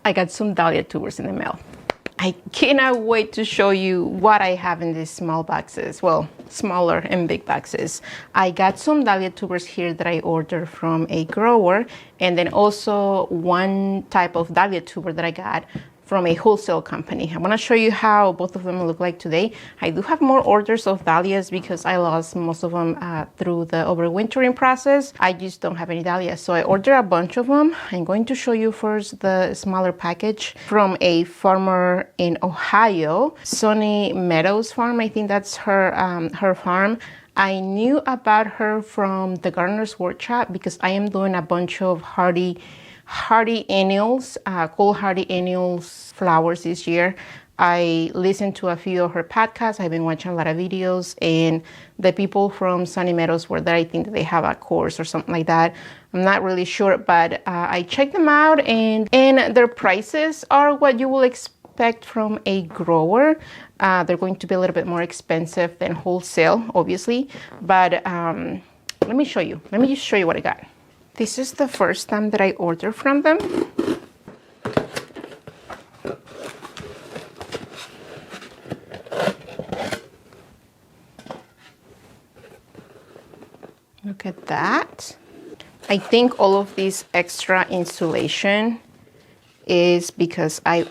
I got some Dahlia tubers in the mail. I cannot wait to show you what I have in these small boxes. Well, smaller and big boxes. I got some Dahlia tubers here that I ordered from a grower, and then also one type of Dahlia tuber that I got from a wholesale company. I want to show you how both of them look like today. I do have more orders of dahlias because I lost most of them through the overwintering process. I just don't have any dahlias, so I ordered a bunch of them. I'm going to show you first the smaller package from a farmer in Ohio, Sunny Meadows Farm. I think that's her farm. I knew about her from the Gardener's Workshop because I am doing a bunch of hardy annuals, cold hardy annuals flowers this year. I listened to a few of her podcasts. I've been watching a lot of videos, and the people from Sunny Meadows were there. I think that they have a course or something like that. I'm not really sure, but I checked them out, and their prices are what you will expect from a grower. They're going to be a little bit more expensive than wholesale, obviously, but let me show you. Let me just show you what I got. This is the first time that I ordered from them. Look at that. I think all of this extra insulation is because I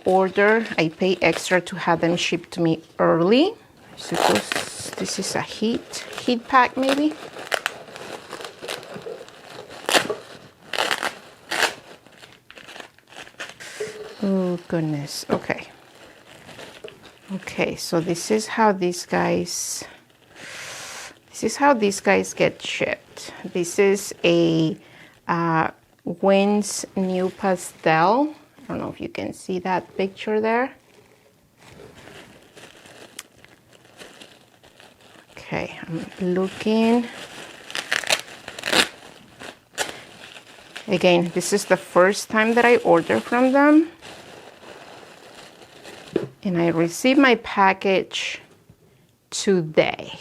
pay extra to have them shipped to me early. I suppose this is a heat pack maybe. Oh goodness, okay. Okay, so this is how these guys get shipped. This is a Wynn's New Pastel. I don't know if you can see that picture there. Okay, I'm looking. Again, this is the first time that I order from them. And I received my package today.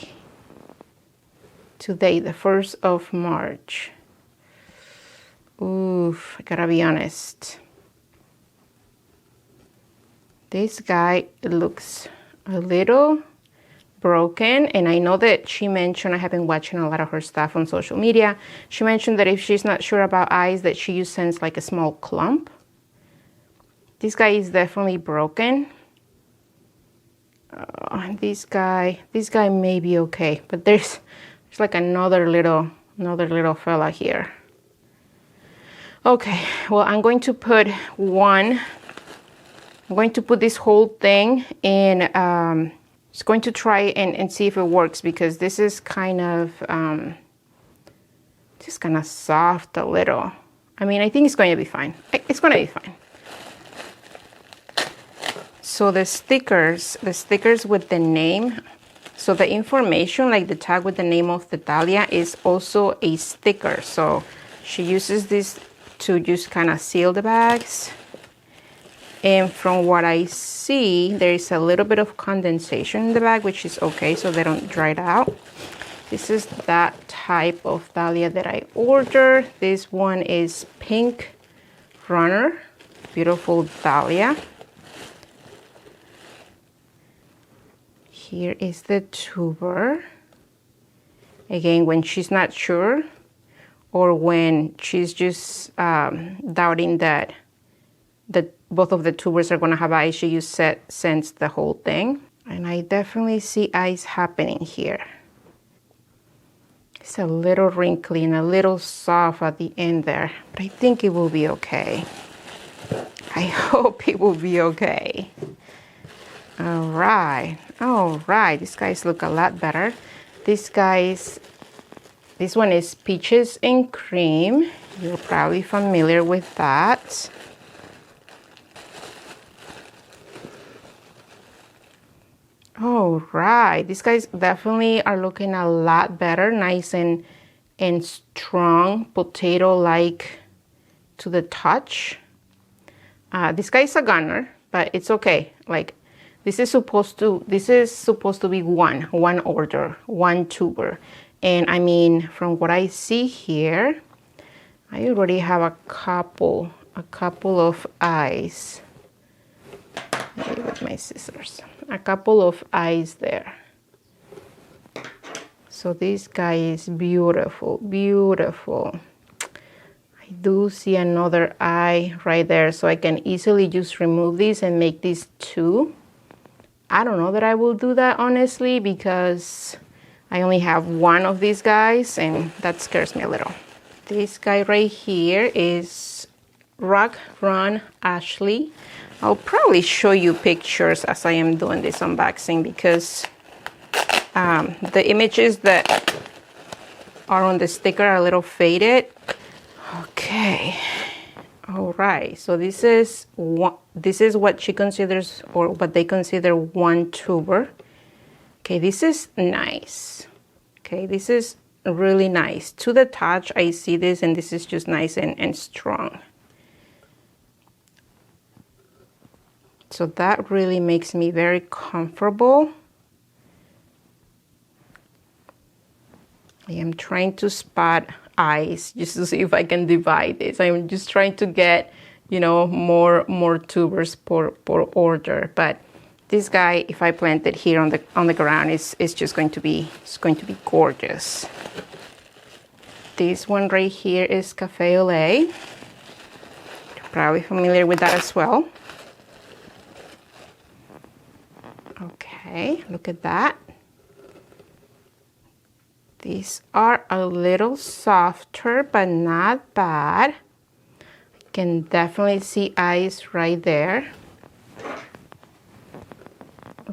Today, the 1st of March. Oof, I gotta be honest. This guy looks a little broken, and I know that she mentioned, I have been watching a lot of her stuff on social media. She mentioned that if she's not sure about eyes, that she uses like a small clump. This guy is definitely broken. This guy may be okay, but there's like another little fella here. Okay, well, I'm going to put this whole thing in, just going to try and see if it works, because this is kind of just kind of soft a little. I mean, I think it's going to be fine. It's going to be fine. So the stickers with the name, so the information, like the tag with the name of the dahlia, is also a sticker. So she uses this to just kind of seal the bags. And from what I see, there is a little bit of condensation in the bag, which is okay, so they don't dry it out. This is that type of dahlia that I ordered. This one is Pink Runner, beautiful dahlia. Here is the tuber. Again, when she's not sure, or when she's just doubting that both of the tubers are going to have eyes, she just sends the whole thing. And I definitely see eyes happening here. It's a little wrinkly and a little soft at the end there, but I think it will be okay. I hope it will be okay. All right, these guys look a lot better. This one is Peaches and Cream. You're probably familiar with that. All right, these guys definitely are looking a lot better, nice and strong, potato-like to the touch. This guy is a gunner, but it's okay. Like, this is supposed to be one order, one tuber. And I mean, from what I see here, I already have a couple a couple of eyes. Maybe with my scissors. A couple of eyes there. So this guy is beautiful, beautiful. I do see another eye right there, so I can easily just remove this and make these two. I don't know that I will do that, honestly, because I only have one of these guys, and that scares me a little. This guy right here is Rock Run Ashley. I'll probably show you pictures as I am doing this unboxing, because the images that are on the sticker are a little faded. Okay. All right. So this is what she considers, or what they consider, one tuber. Okay, this is nice. Okay, this is really nice. To the touch, I see this, and this is just nice and strong. So that really makes me very comfortable. I am trying to spot eyes just to see if I can divide this. I'm just trying to get, you know, more tubers per order. But this guy, if I plant it here on the ground, it's just going to be gorgeous. This one right here is Cafe au Lait. You're probably familiar with that as well. Okay, look at that. These are a little softer, but not bad. I can definitely see eyes right there.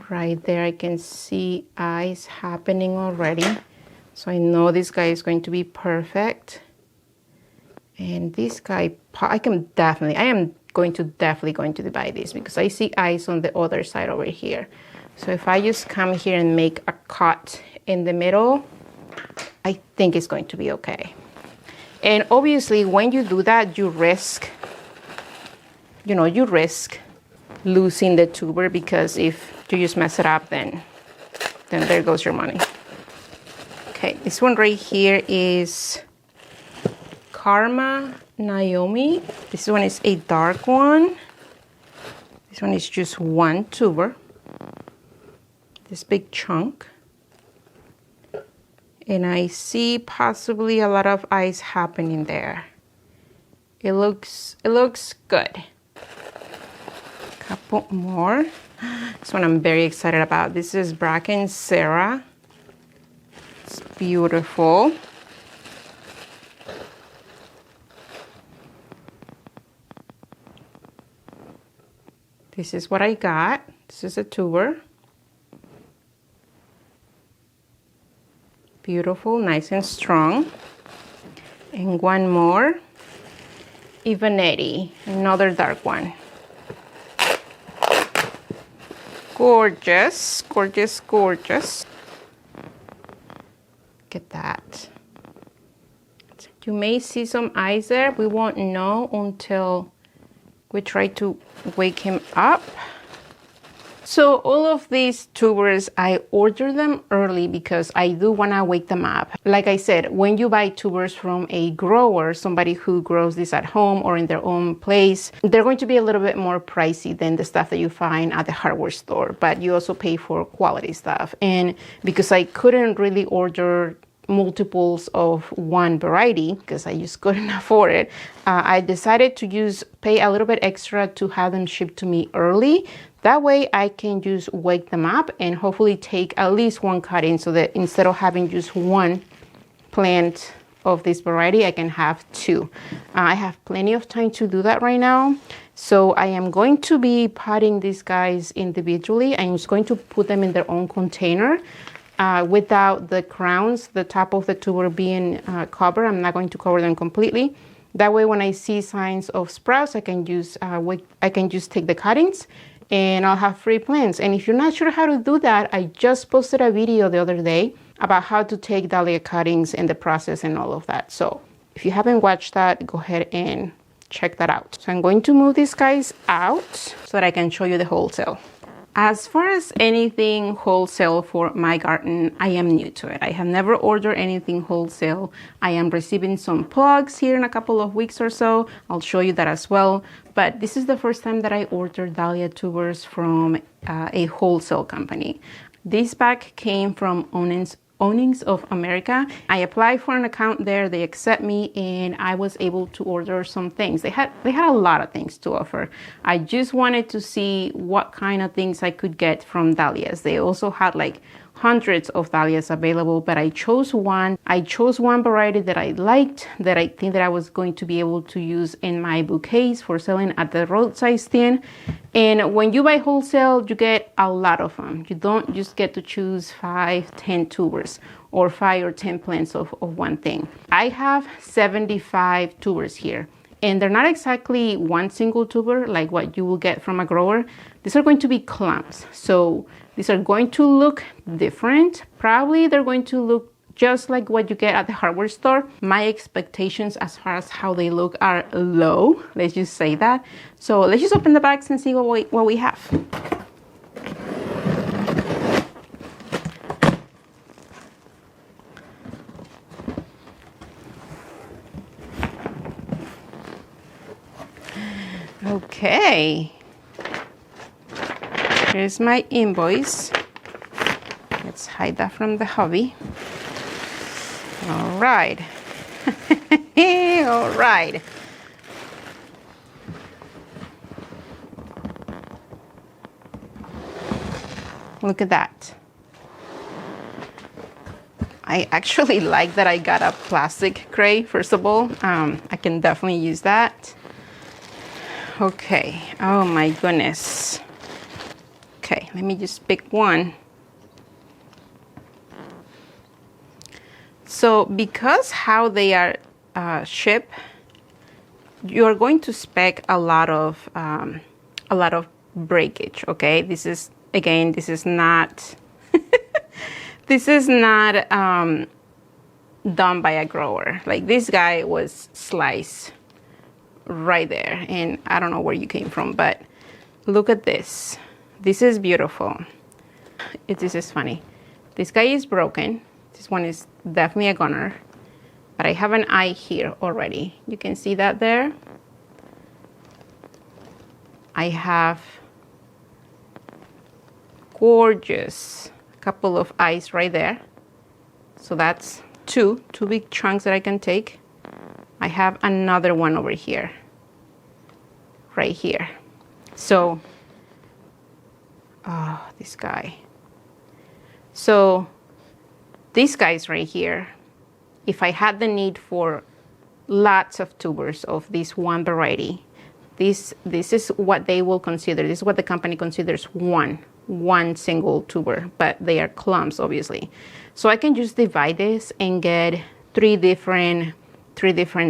Right there, I can see eyes happening already. So I know this guy is going to be perfect. And this guy, I am definitely going to divide this, because I see eyes on the other side over here. So if I just come here and make a cut in the middle, I think it's going to be okay. And obviously, when you do that, you risk losing the tuber, because if you just mess it up, then there goes your money. Okay, this one right here is Karma Naomi. This one is a dark one. This one is just one tuber. This big chunk. And I see possibly a lot of eyes happening there. It looks good. Couple more. This one I'm very excited about. This is Bracken Sarah. It's beautiful. This is what I got. This is a tuber. Beautiful, nice and strong. And one more. Ivanetti, another dark one. Gorgeous, gorgeous, gorgeous. Look at that. You may see some eyes there. We won't know until we try to wake him up. So all of these tubers, I order them early because I do want to wake them up. Like I said, when you buy tubers from a grower, somebody who grows this at home or in their own place, they're going to be a little bit more pricey than the stuff that you find at the hardware store, but you also pay for quality stuff. And because I couldn't really order multiples of one variety because I just couldn't afford it, I decided to pay a little bit extra to have them shipped to me early. That way I can just wake them up and hopefully take at least one cutting, so that instead of having just one plant of this variety, I can have two. I have plenty of time to do that right now. So I am going to be potting these guys individually. I'm just going to put them in their own container without the crowns, the top of the tuber being covered. I'm not going to cover them completely. That way when I see signs of sprouts, I can just take the cuttings and I'll have free plants. And if you're not sure how to do that, I just posted a video the other day about how to take dahlia cuttings and the process and all of that. So if you haven't watched that, go ahead and check that out. So I'm going to move these guys out so that I can show you the wholesale. As far as anything wholesale for my garden, I am new to it. I have never ordered anything wholesale. I am receiving some plugs here in a couple of weeks or so. I'll show you that as well. But this is the first time that I ordered dahlia tubers from a wholesale company. This bag came from Onings of America. I applied for an account there, they accept me, and I was able to order some things. They had a lot of things to offer. I just wanted to see what kind of things I could get from dahlias. They also had like hundreds of dahlias available, but I chose one. I chose one variety that I liked, that I think that I was going to be able to use in my bouquets for selling at the roadside stand. And when you buy wholesale, you get a lot of them. You don't just get to choose 5, 10 tubers or 5 or 10 plants of one thing. I have 75 tubers here. And they're not exactly one single tuber like what you will get from a grower. These are going to be clumps. So these are going to look different. Probably they're going to look just like what you get at the hardware store. My expectations as far as how they look are low. Let's just say that. So let's just open the bags and see what we have. Okay, here's my invoice. Let's hide that from the hubby. All right. All right. Look at that. I actually like that I got a plastic crate, first of all. I can definitely use that. Okay, oh my goodness. Okay, let me just pick one. So because how they are shipped, you are going to expect a lot of breakage. Okay, this is not this is not done by a grower. Like this guy was sliced right there, and I don't know where you came from, but look at this. This is beautiful. This is funny. This guy is broken. This one is definitely a gunner, but I have an eye here already. You can see that there. I have gorgeous couple of eyes right there. So that's two big chunks that I can take. I have another one over here, right here. So, oh, this guy. So, these guys right here, if I had the need for lots of tubers of this one variety, this is what they will consider. This is what the company considers one single tuber, but they are clumps, obviously. So I can just divide this and get three different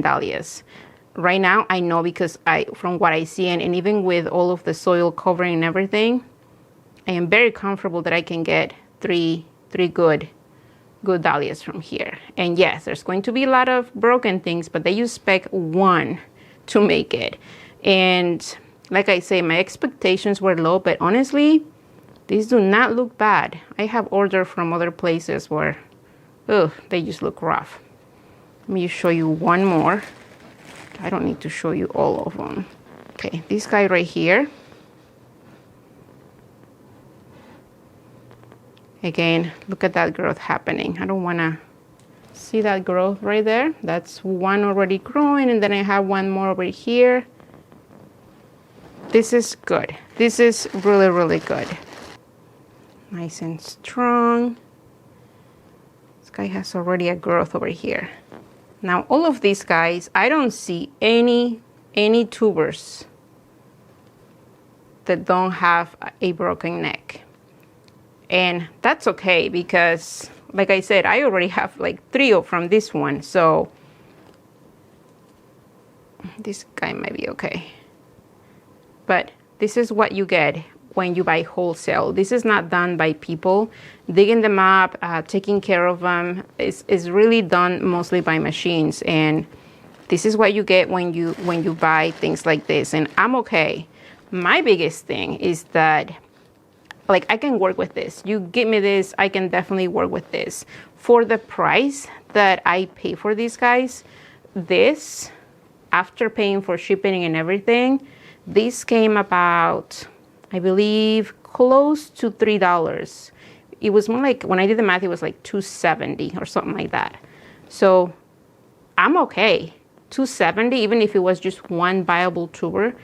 dahlias. Right now, I know because from what I see, and even with all of the soil covering and everything, I am very comfortable that I can get three good dahlias from here. And yes, there's going to be a lot of broken things, but they use spec 1 to make it. And like I say, my expectations were low, but honestly, these do not look bad. I have ordered from other places where, they just look rough. Let me show you one more. I don't need to show you all of them. Okay, this guy right here. Again, look at that growth happening. I don't want to see that growth right there. That's one already growing, and then I have one more over here. This is good. This is really, really good. Nice and strong. This guy has already a growth over here. Now, all of these guys, I don't see any tubers that don't have a broken neck. And that's okay because, like I said, I already have like 3 from this one. So this guy might be okay. But this is what you get when you buy wholesale. This is not done by people digging them up, taking care of them. It's really done mostly by machines. And this is what you get when you buy things like this. And I'm okay. My biggest thing is that like I can work with this. You give me this, I can definitely work with this. For the price that I pay for these guys, this, after paying for shipping and everything, this came about, I believe, close to $3. It was more like, when I did the math, it was like $2.70 or something like that. So I'm okay. $2.70, even if it was just one viable tuber,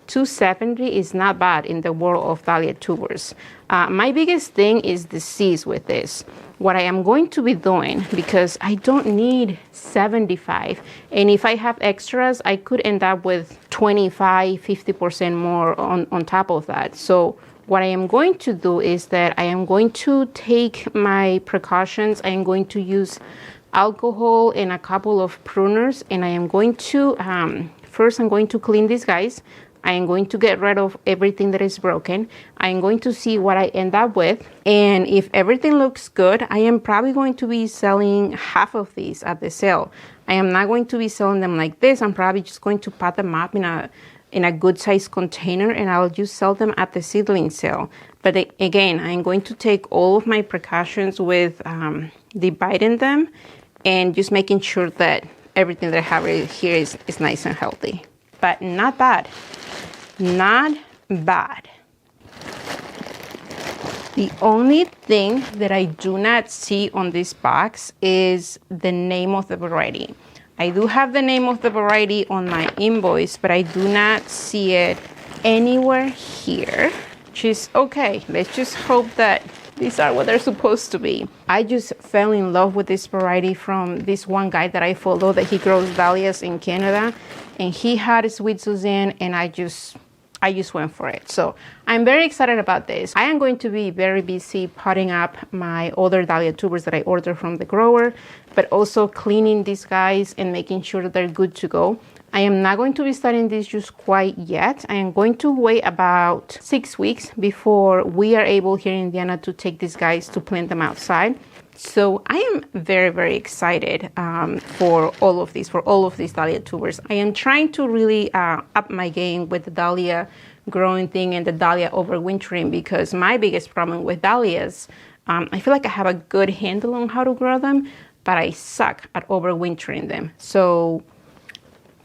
$2.70 is not bad in the world of Dahlia tubers. My biggest thing is the seeds with this. What I am going to be doing, because I don't need 75, and if I have extras, I could end up with 25, 50% more on top of that. So what I am going to do is that I am going to take my precautions. I am going to use alcohol and a couple of pruners, and I am going to, first I'm going to clean these guys. I am going to get rid of everything that is broken. I am going to see what I end up with. And if everything looks good, I am probably going to be selling half of these at the sale. I am not going to be selling them like this. I'm probably just going to pat them up in a good size container, and I'll just sell them at the seedling sale. But again, I'm going to take all of my precautions with dividing them and just making sure that everything that I have right here is nice and healthy. But not bad. Not bad. The only thing that I do not see on this box is the name of the variety. I do have the name of the variety on my invoice, but I do not see it anywhere here, which is okay. Let's just hope that these are what they're supposed to be. I just fell in love with this variety from this one guy that I follow, that he grows dahlias in Canada, and he had Sweet Suzanne, and I just went for it. So I'm very excited about this. I am going to be very busy potting up my other dahlia tubers that I ordered from the grower, but also cleaning these guys and making sure that they're good to go. I am not going to be starting this just quite yet. I am going to wait about 6 weeks before we are able here in Indiana to take these guys to plant them outside. So I am very, very excited for all of these dahlia tubers. I am trying to really up my game with the dahlia growing thing and the dahlia overwintering, because my biggest problem with dahlias, I feel like I have a good handle on how to grow them, but I suck at overwintering them. So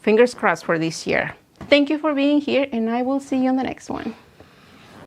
fingers crossed for this year. Thank you for being here, and I will see you on the next one.